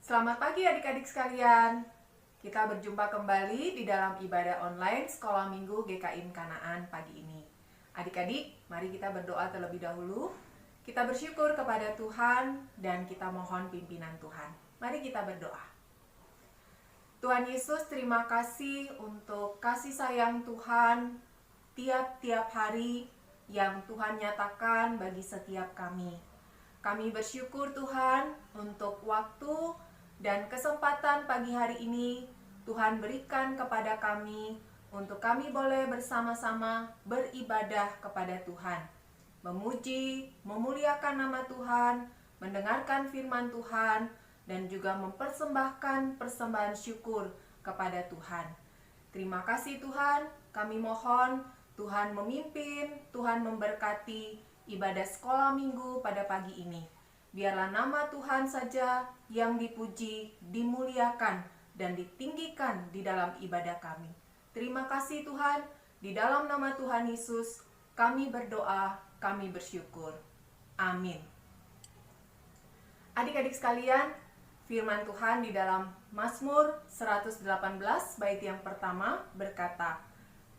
Selamat pagi adik-adik sekalian. Kita berjumpa kembali di dalam ibadah online Sekolah Minggu GKIM Kanaan pagi ini. Adik-adik, mari kita berdoa terlebih dahulu. Kita bersyukur kepada Tuhan dan kita mohon pimpinan Tuhan. Mari kita berdoa. Tuhan Yesus, terima kasih untuk kasih sayang Tuhan tiap-tiap hari yang Tuhan nyatakan bagi setiap kami. Kami bersyukur Tuhan untuk waktu dan kesempatan pagi hari ini Tuhan berikan kepada kami untuk kami boleh bersama-sama beribadah kepada Tuhan, memuji, memuliakan nama Tuhan, mendengarkan firman Tuhan, dan juga mempersembahkan persembahan syukur kepada Tuhan. Terima kasih Tuhan, kami mohon Tuhan memimpin, Tuhan memberkati ibadah sekolah minggu pada pagi ini. Biarlah nama Tuhan saja yang dipuji, dimuliakan, dan ditinggikan di dalam ibadah kami. Terima kasih Tuhan, di dalam nama Tuhan Yesus kami berdoa, kami bersyukur. Amin. Adik-adik sekalian, firman Tuhan di dalam Mazmur 118 bait yang pertama berkata,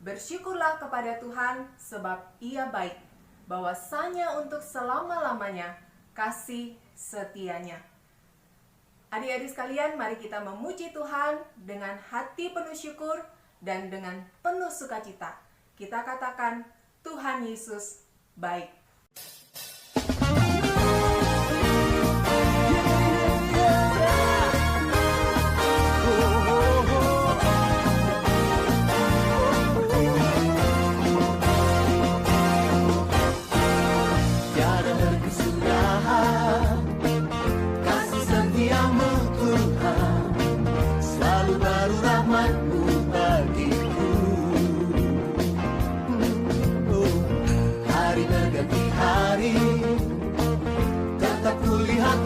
"Bersyukurlah kepada Tuhan sebab Ia baik, bahwasanya untuk selama-lamanya kasih setianya." Adik-adik sekalian, mari kita memuji Tuhan dengan hati penuh syukur dan dengan penuh sukacita. Kita katakan, Tuhan Yesus baik.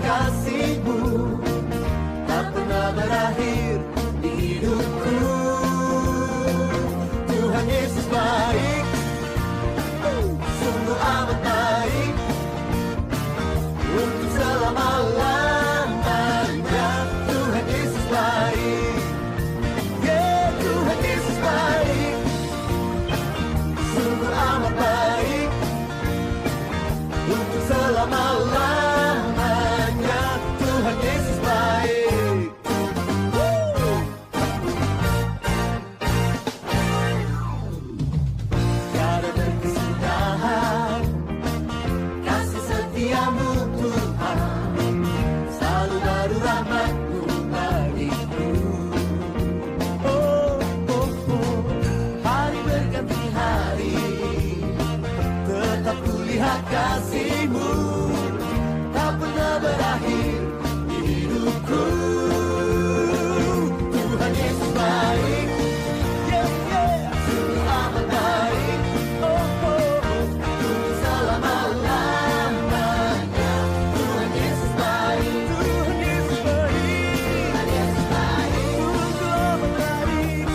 Kasih-Mu tak pernah berakhir di hidupku. Tuhan Yesus baik, sungguh amat baik, untuk selama-lamanya. Tuhan Yesus baik, yeah, Tuhan Yesus baik, sungguh amat baik, untuk selama-lamanya. Tuhan Yesus baik. Tiada berkesudahan kasih setiamu Tuhan, selalu baru rahmat-Mu bagiku. Hari berganti hari, tetap kulihat kasih-Mu tak pernah berakhir di hidupku. Tuhan Yesus baik, yeah, yeah, sungguh amat baik, untuk selama-lamanya. Tuhan Yesus baik, Tuhan Yesus baik, Tuhan Yesus baik,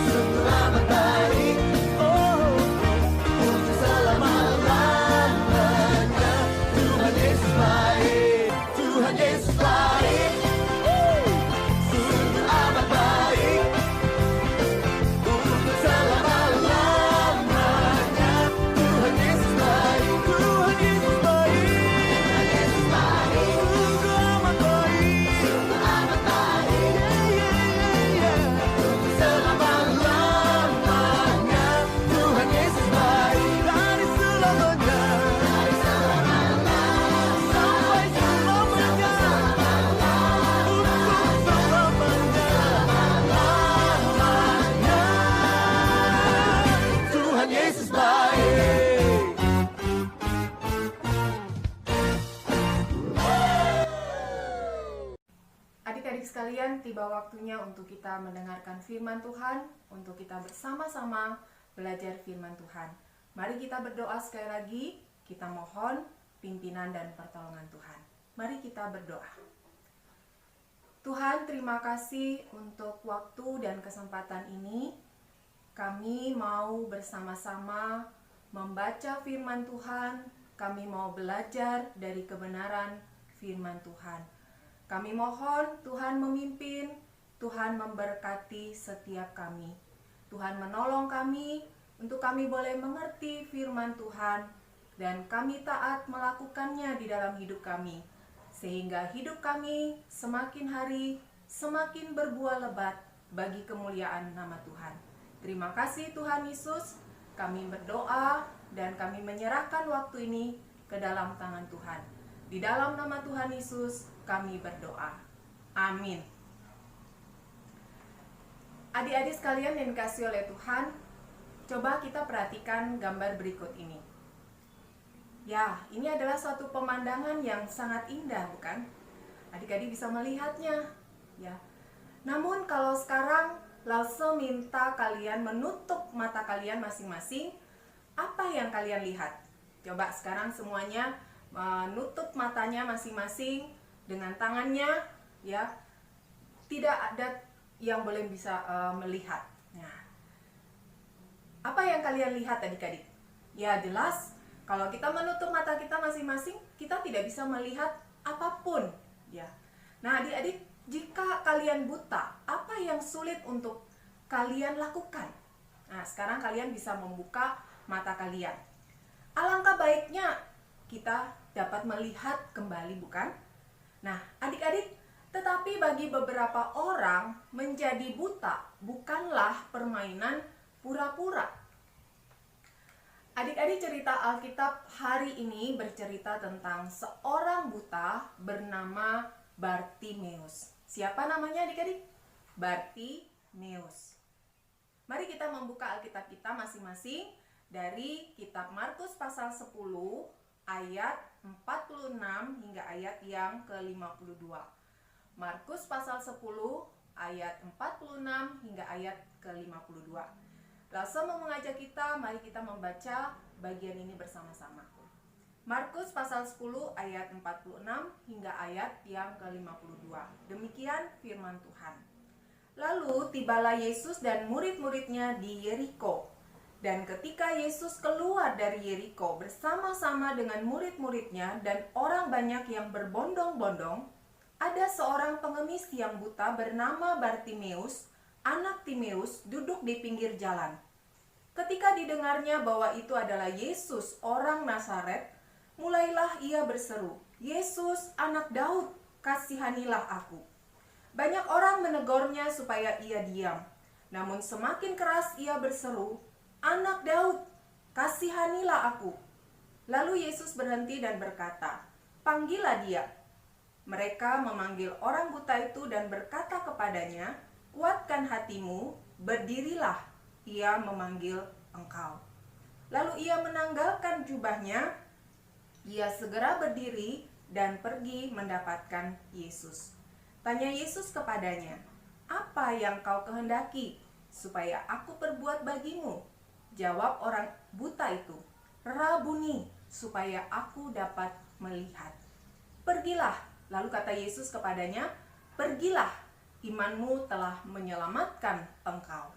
sungguh amat baik, sungguh amat baik, untuk selama-lamanya. Tuhan Yesus baik, Tuhan Yesus baik, sungguh amat baik, untuk selama-lamanya. Tuhan Yesus baik, Tuhan Yesus baik, Tuhan Yesus baik, sungguh amat baik, sungguh amat baik, untuk selama-lamanya. Tuhan Yesus baik, dari selamanya, dari selamanya, sampai selamanya, untuk selama-lamanya. Tuhan Yesus baik. Adik-adik sekalian, tiba waktunya untuk kita mendengarkan firman Tuhan, untuk kita bersama-sama belajar firman Tuhan. Mari kita berdoa sekali lagi, kita mohon pimpinan dan pertolongan Tuhan. Mari kita berdoa. Tuhan, terima kasih untuk waktu dan kesempatan ini. Kami mau bersama-sama membaca firman Tuhan, kami mau belajar dari kebenaran firman Tuhan. Kami mohon Tuhan memimpin, Tuhan memberkati setiap kami. Tuhan menolong kami untuk kami boleh mengerti firman Tuhan dan kami taat melakukannya di dalam hidup kami, sehingga hidup kami semakin hari semakin berbuah lebat bagi kemuliaan nama Tuhan. Terima kasih Tuhan Yesus, kami berdoa dan kami menyerahkan waktu ini ke dalam tangan Tuhan. Di dalam nama Tuhan Yesus kami berdoa. Amin. Adik-adik sekalian yang dikasihi oleh Tuhan, coba kita perhatikan gambar berikut ini. Ya, ini adalah suatu pemandangan yang sangat indah, bukan? Adik-adik bisa melihatnya, ya. Namun kalau sekarang Lause minta kalian menutup mata kalian masing-masing, apa yang kalian lihat? Coba sekarang semuanya menutup matanya masing-masing dengan tangannya, ya. Tidak ada yang boleh bisa melihat. Nah, apa yang kalian lihat adik-adik? Ya jelas, kalau kita menutup mata kita masing-masing, kita tidak bisa melihat apapun, ya. Nah, adik-adik, jika kalian buta, apa yang sulit untuk kalian lakukan? Nah, sekarang kalian bisa membuka mata kalian. Alangkah baiknya kita dapat melihat kembali, bukan? Nah, adik-adik, tetapi bagi beberapa orang menjadi buta bukanlah permainan pura-pura. Adik-adik, cerita Alkitab hari ini bercerita tentang seorang buta bernama Bartimeus. Siapa namanya adik-adik? Bartimeus. Mari kita membuka Alkitab kita masing-masing dari kitab Markus pasal 10 ayat 46 hingga ayat yang ke-52. Markus pasal 10 ayat 46 hingga ayat ke-52. Lause mau mengajak kita, mari kita membaca bagian ini bersama-sama. Markus pasal 10 ayat 46 hingga ayat yang ke-52. Demikian firman Tuhan. Lalu tibalah Yesus dan murid-muridnya di Yeriko. Dan ketika Yesus keluar dari Yeriko bersama-sama dengan murid-muridnya dan orang banyak yang berbondong-bondong, ada seorang pengemis yang buta bernama Bartimeus, anak Timeus, duduk di pinggir jalan. Ketika didengarnya bahwa itu adalah Yesus, orang Nazaret, mulailah ia berseru, "Yesus, anak Daud, kasihanilah aku." Banyak orang menegurnya supaya ia diam. Namun semakin keras ia berseru, "Anak Daud, kasihanilah aku." Lalu Yesus berhenti dan berkata, "Panggillah dia." Mereka memanggil orang buta itu dan berkata kepadanya, "Kuatkan hatimu, berdirilah, ia memanggil engkau." Lalu ia menanggalkan jubahnya, ia segera berdiri dan pergi mendapatkan Yesus. Tanya Yesus kepadanya, "Apa yang kau kehendaki supaya aku perbuat bagimu?" Jawab orang buta itu, "Rabuni, supaya aku dapat melihat." "Pergilah." Lalu kata Yesus kepadanya, "Pergilah, imanmu telah menyelamatkan engkau."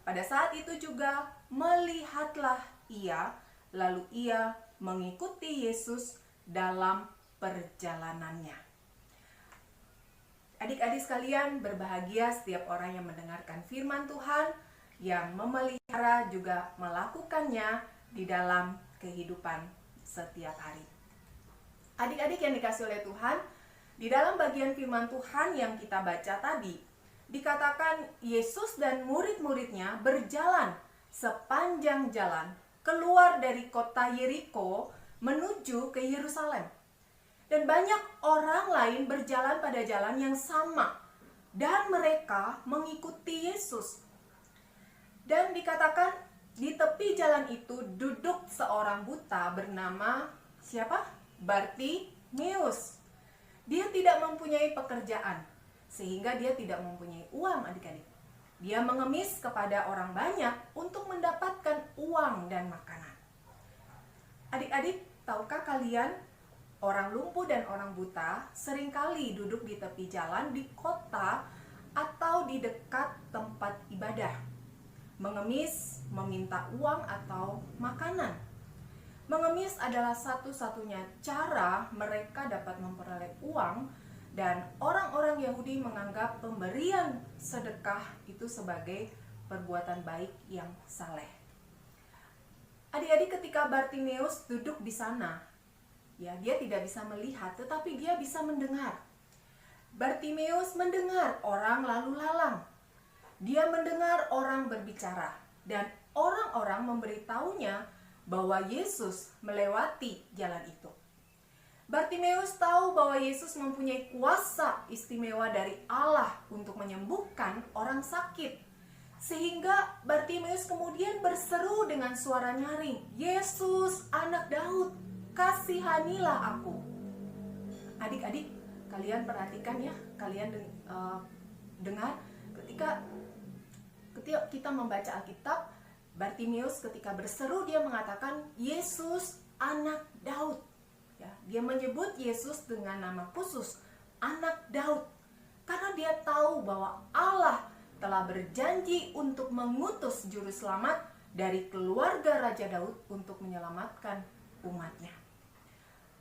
Pada saat itu juga melihatlah ia, lalu ia mengikuti Yesus dalam perjalanannya. Adik-adik sekalian, berbahagia setiap orang yang mendengarkan firman Tuhan, yang memelihara juga melakukannya di dalam kehidupan setiap hari. Adik-adik yang dikasihi oleh Tuhan, di dalam bagian firman Tuhan yang kita baca tadi, dikatakan Yesus dan murid-muridnya berjalan sepanjang jalan keluar dari kota Yeriko menuju ke Yerusalem. Dan banyak orang lain berjalan pada jalan yang sama, dan mereka mengikuti Yesus. Dan dikatakan di tepi jalan itu duduk seorang buta bernama siapa? Bartimeus. Dia tidak mempunyai pekerjaan, sehingga dia tidak mempunyai uang, adik-adik. Dia mengemis kepada orang banyak untuk mendapatkan uang dan makanan. Adik-adik, tahukah kalian, orang lumpuh dan orang buta seringkali duduk di tepi jalan di kota atau di dekat tempat ibadah, mengemis, meminta uang atau makanan. Mengemis adalah satu-satunya cara mereka dapat memperoleh uang dan orang-orang Yahudi menganggap pemberian sedekah itu sebagai perbuatan baik yang saleh. Adik-adik, ketika Bartimeus duduk di sana, ya, dia tidak bisa melihat, tetapi dia bisa mendengar. Bartimeus mendengar orang lalu lalang. Dia mendengar orang berbicara, dan orang-orang memberitahunya bahwa Yesus melewati jalan itu. Bartimeus tahu bahwa Yesus mempunyai kuasa istimewa dari Allah untuk menyembuhkan orang sakit. Sehingga Bartimeus kemudian berseru dengan suara nyaring, "Yesus, anak Daud, kasihanilah aku." Adik-adik, kalian perhatikan ya, kalian dengar ketika kita membaca Alkitab, Bartimeus ketika berseru dia mengatakan, "Yesus, anak Daud." Ya, dia menyebut Yesus dengan nama khusus, anak Daud, karena dia tahu bahwa Allah telah berjanji untuk mengutus juru selamat dari keluarga Raja Daud untuk menyelamatkan umatnya.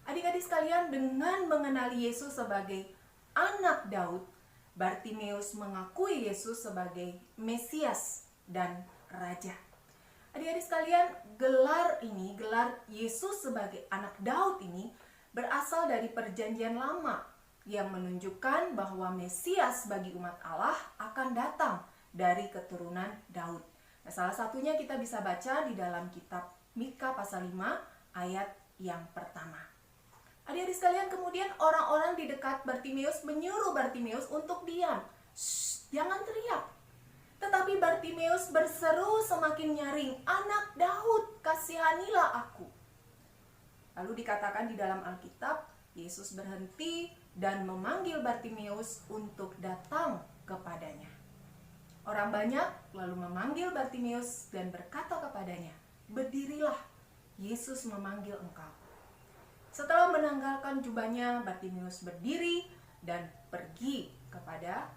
Adik-adik sekalian, dengan mengenali Yesus sebagai anak Daud, Bartimeus mengakui Yesus sebagai Mesias dan Raja. Adik-adik sekalian, gelar Yesus sebagai anak Daud ini berasal dari Perjanjian Lama yang menunjukkan bahwa Mesias bagi umat Allah akan datang dari keturunan Daud. Nah, salah satunya kita bisa baca di dalam kitab Mika pasal 5 ayat yang pertama. Adik-adik sekalian, kemudian orang-orang di dekat Bartimeus menyuruh Bartimeus untuk diam. "Shh, jangan teriak." Tetapi Bartimeus berseru semakin nyaring, "Anak Daud, kasihanilah aku." Lalu dikatakan di dalam Alkitab, Yesus berhenti dan memanggil Bartimeus untuk datang kepadanya. Orang banyak lalu memanggil Bartimeus dan berkata kepadanya, "Berdirilah, Yesus memanggil engkau." Setelah menanggalkan jubahnya, Bartimeus berdiri dan pergi kepada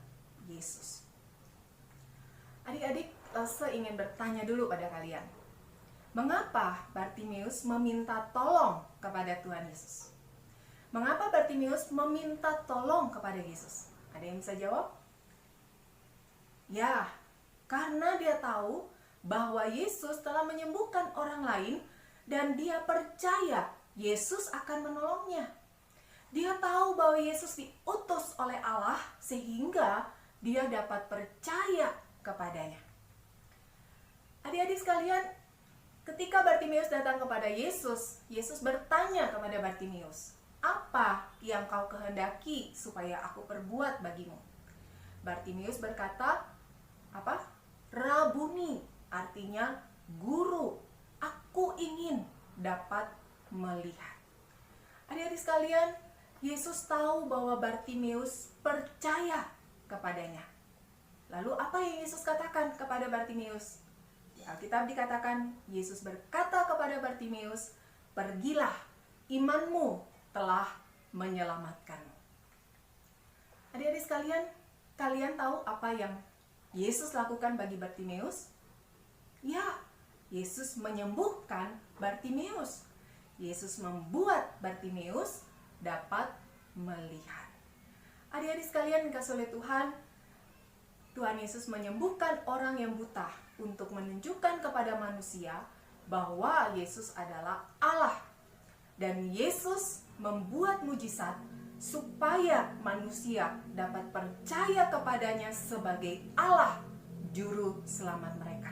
Yesus. Adik-adik, saya ingin bertanya dulu pada kalian. Mengapa Bartimeus meminta tolong kepada Tuhan Yesus? Mengapa Bartimeus meminta tolong kepada Yesus? Ada yang bisa jawab? Ya, karena dia tahu bahwa Yesus telah menyembuhkan orang lain dan dia percaya Yesus akan menolongnya. Dia tahu bahwa Yesus diutus oleh Allah sehingga dia dapat percaya kepadanya. Adik-adik sekalian, ketika Bartimeus datang kepada Yesus, Yesus bertanya kepada Bartimeus, "Apa yang kau kehendaki supaya aku perbuat bagimu?" Bartimeus berkata, "Apa? Rabuni," artinya guru. "Aku ingin dapat melihat." Adik-adik sekalian, Yesus tahu bahwa Bartimeus percaya kepadanya. Lalu apa yang Yesus katakan kepada Bartimeus? Di Alkitab dikatakan, Yesus berkata kepada Bartimeus, "Pergilah, imanmu telah menyelamatkanmu." Adik-adik sekalian, kalian tahu apa yang Yesus lakukan bagi Bartimeus? Ya, Yesus menyembuhkan Bartimeus. Yesus membuat Bartimeus dapat melihat. Adik-adik sekalian, kasih oleh Tuhan, Tuhan Yesus menyembuhkan orang yang buta untuk menunjukkan kepada manusia bahwa Yesus adalah Allah. Dan Yesus membuat mujizat supaya manusia dapat percaya kepadanya sebagai Allah, juru selamat mereka.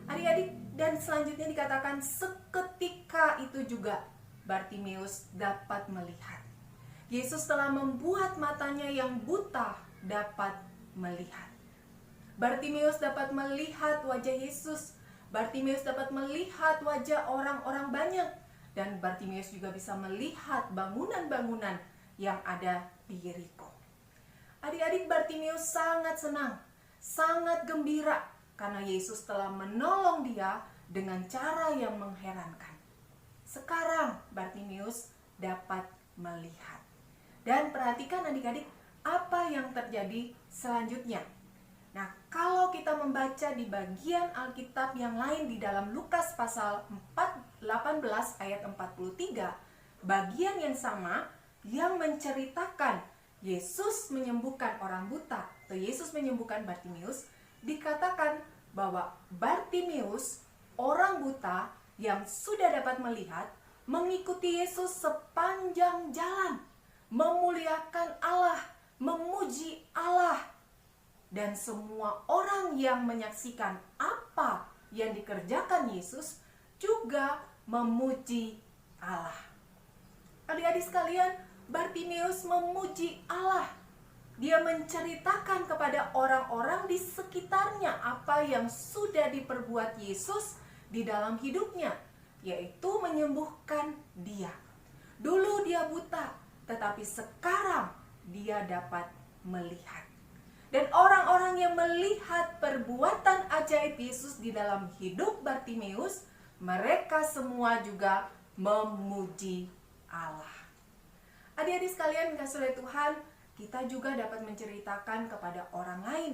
Adik-adik, dan selanjutnya dikatakan seketika itu juga Bartimeus dapat melihat. Yesus telah membuat matanya yang buta dapat melihat. Bartimeus dapat melihat wajah Yesus. Bartimeus dapat melihat wajah orang-orang banyak. Dan Bartimeus juga bisa melihat bangunan-bangunan yang ada di Yeriko. Adik-adik, Bartimeus sangat senang, sangat gembira karena Yesus telah menolong dia dengan cara yang mengherankan. Sekarang Bartimeus dapat melihat. Dan perhatikan adik-adik, apa yang terjadi selanjutnya. Nah, kalau kita membaca di bagian Alkitab yang lain di dalam Lukas pasal 18 ayat 43, bagian yang sama yang menceritakan Yesus menyembuhkan orang buta atau Yesus menyembuhkan Bartimeus, dikatakan bahwa Bartimeus, orang buta yang sudah dapat melihat, mengikuti Yesus sepanjang jalan, memuliakan Allah, memuji Allah. Dan semua orang yang menyaksikan apa yang dikerjakan Yesus juga memuji Allah. Adik-adik sekalian, Bartimeus memuji Allah. Dia menceritakan kepada orang-orang di sekitarnya apa yang sudah diperbuat Yesus di dalam hidupnya, yaitu menyembuhkan dia. Dulu dia buta, tetapi sekarang dia dapat melihat. Dan orang-orang yang melihat perbuatan ajaib Yesus di dalam hidup Bartimeus, mereka semua juga memuji Allah. Adik-adik sekalian kasih oleh Tuhan, kita juga dapat menceritakan kepada orang lain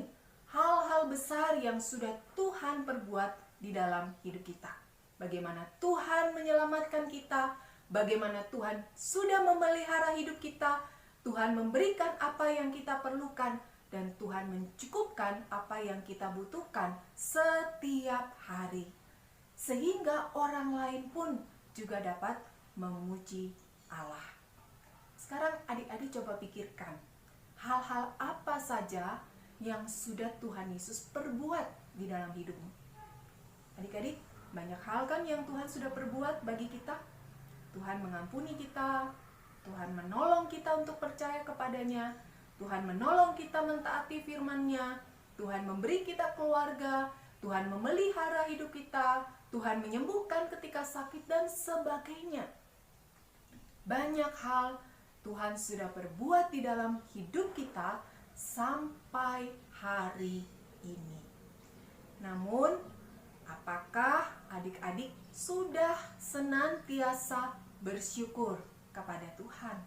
hal-hal besar yang sudah Tuhan perbuat di dalam hidup kita. Bagaimana Tuhan menyelamatkan kita, bagaimana Tuhan sudah memelihara hidup kita, Tuhan memberikan apa yang kita perlukan, dan Tuhan mencukupkan apa yang kita butuhkan setiap hari. Sehingga orang lain pun juga dapat memuji Allah. Sekarang adik-adik coba pikirkan, hal-hal apa saja yang sudah Tuhan Yesus perbuat di dalam hidupmu. Adik-adik, banyak hal kan yang Tuhan sudah perbuat bagi kita. Tuhan mengampuni kita, Tuhan menolong kita untuk percaya kepadanya, Tuhan menolong kita mentaati firman-Nya, Tuhan memberi kita keluarga, Tuhan memelihara hidup kita, Tuhan menyembuhkan ketika sakit dan sebagainya. Banyak hal Tuhan sudah perbuat di dalam hidup kita sampai hari ini. Namun, apakah adik-adik sudah senantiasa bersyukur kepada Tuhan?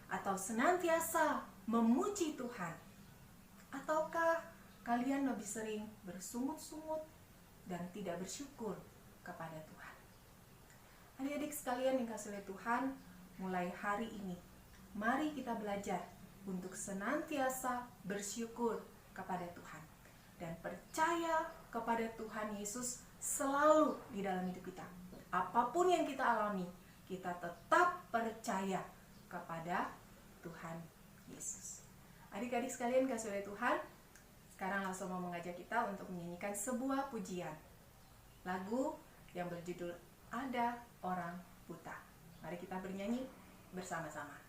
Atau senantiasa memuji Tuhan? Ataukah kalian lebih sering bersungut-sungut dan tidak bersyukur kepada Tuhan? Adik-adik sekalian yang kasih oleh Tuhan, mulai hari ini, mari kita belajar untuk senantiasa bersyukur kepada Tuhan dan percaya kepada Tuhan Yesus selalu di dalam hidup kita. Apapun yang kita alami, kita tetap percaya kepada Tuhan Yesus. Adik-adik sekalian kasih oleh Tuhan, sekarang langsung mau mengajak kita untuk menyanyikan sebuah pujian. Lagu yang berjudul Ada Orang Buta. Mari kita bernyanyi bersama-sama.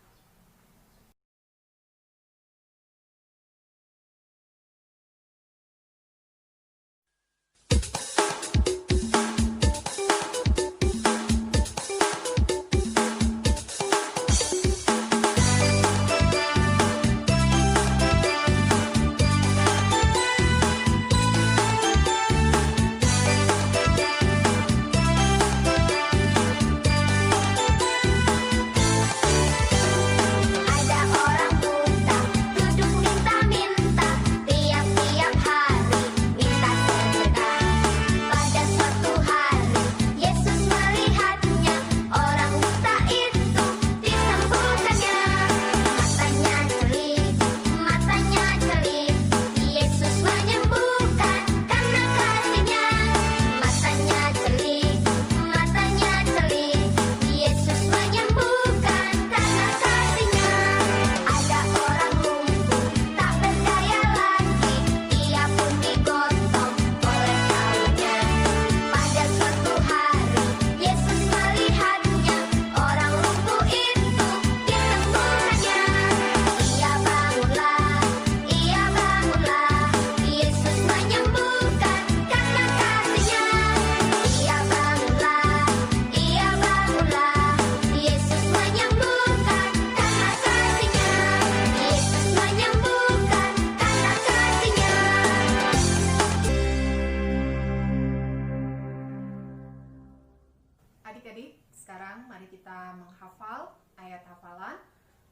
menghafal ayat hafalan.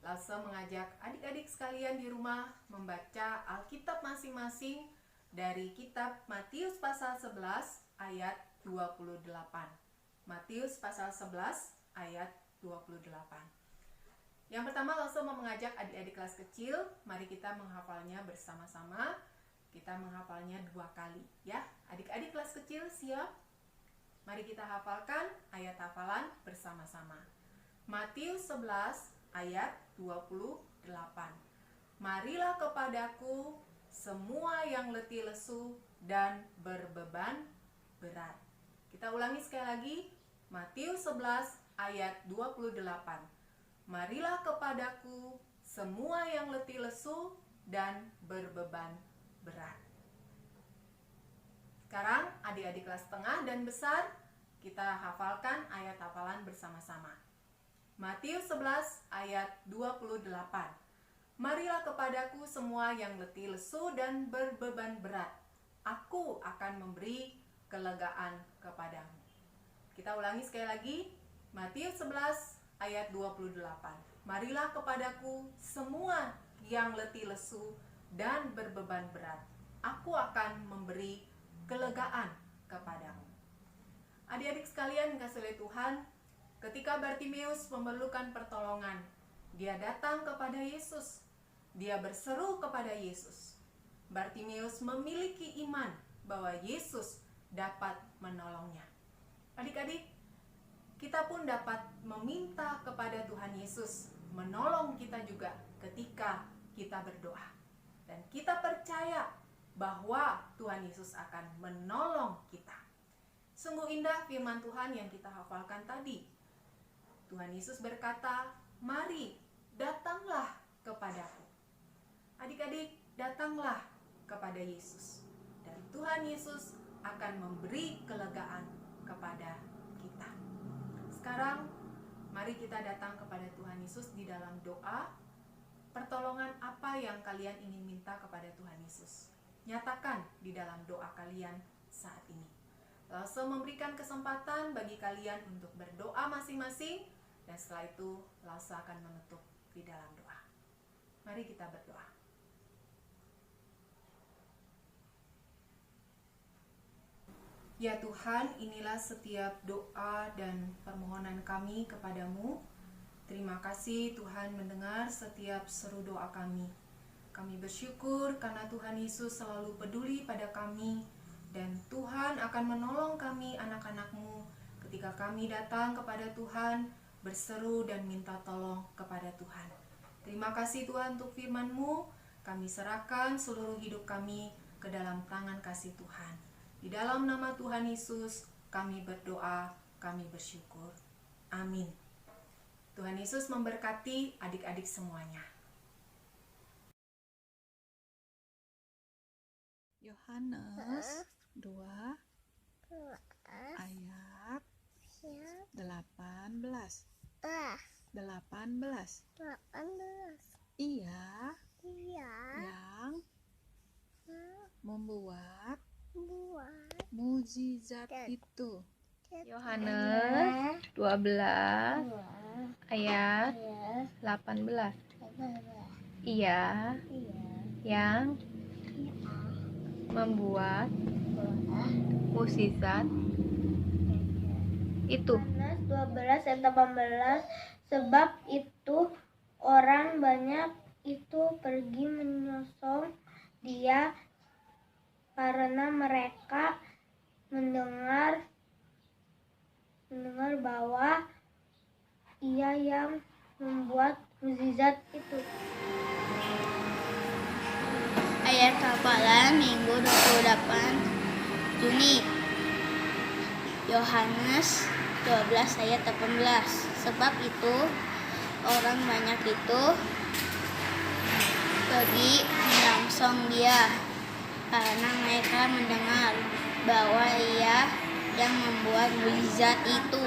Langsung mengajak adik-adik sekalian di rumah membaca Alkitab masing-masing dari kitab Matius pasal 11 ayat 28. Matius pasal 11 ayat 28. Yang pertama, langsung mau mengajak adik-adik kelas kecil, mari kita menghafalnya bersama-sama. Kita menghafalnya 2 kali, ya. Adik-adik kelas kecil siap? Mari kita hafalkan ayat hafalan bersama-sama. Matius 11 ayat 28. Marilah kepadaku semua yang letih lesu dan berbeban berat. Kita ulangi sekali lagi. Matius 11 ayat 28. Marilah kepadaku semua yang letih lesu dan berbeban berat. Sekarang adik-adik kelas tengah dan besar, kita hafalkan ayat hafalan bersama-sama. Matius 11 ayat 28. Marilah kepadaku semua yang letih lesu dan berbeban berat. Aku akan memberi kelegaan kepadamu. Kita ulangi sekali lagi. Matius 11 ayat 28. Marilah kepadaku semua yang letih lesu dan berbeban berat. Aku akan memberi kelegaan kepadamu. Adik-adik sekalian dikasihi oleh Tuhan, ketika Bartimeus memerlukan pertolongan, dia datang kepada Yesus. Dia berseru kepada Yesus. Bartimeus memiliki iman bahwa Yesus dapat menolongnya. Adik-adik, kita pun dapat meminta kepada Tuhan Yesus menolong kita juga ketika kita berdoa. Dan kita percaya bahwa Tuhan Yesus akan menolong kita. Sungguh indah firman Tuhan yang kita hafalkan tadi. Tuhan Yesus berkata, "Mari, datanglah kepadaku." Adik-adik, datanglah kepada Yesus. Dan Tuhan Yesus akan memberi kelegaan kepada kita. Sekarang, mari kita datang kepada Tuhan Yesus di dalam doa. Pertolongan apa yang kalian ingin minta kepada Tuhan Yesus? Nyatakan di dalam doa kalian saat ini. Langsung memberikan kesempatan bagi kalian untuk berdoa masing-masing, dan setelah itu langsung akan menutup di dalam doa. Mari kita berdoa. Ya Tuhan, inilah setiap doa dan permohonan kami kepadamu. Terima kasih Tuhan mendengar setiap seru doa kami. Kami bersyukur karena Tuhan Yesus selalu peduli pada kami, dan Tuhan akan menolong kami anak-anak-Mu ketika kami datang kepada Tuhan, berseru dan minta tolong kepada Tuhan. Terima kasih Tuhan untuk firman-Mu. Kami serahkan seluruh hidup kami ke dalam tangan kasih Tuhan. Di dalam nama Tuhan Yesus kami berdoa, kami bersyukur. Amin. Tuhan Yesus memberkati adik-adik semuanya. Yohanes 2 ayat 18. Ia yang membuat mukjizat itu. Yohanes 12 ayat 18. Ia yang membuat mukjizat itu. Yohanes 12 ayat 18. Sebab itu orang banyak itu pergi menyongsong dia karena mereka mendengar bahwa ia yang membuat mukjizat itu. Ayat hafalan Minggu 28 Juni. Yohanes 12 ayat 18. Sebab itu orang banyak itu pergi menyongsong dia karena mereka mendengar bahwa ia yang membuat mukjizat itu.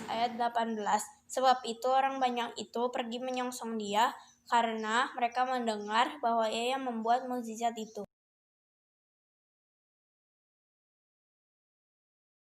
Ayat 18. Sebab itu orang banyak itu pergi menyongsong dia karena mereka mendengar bahwa ia yang membuat mukjizat itu.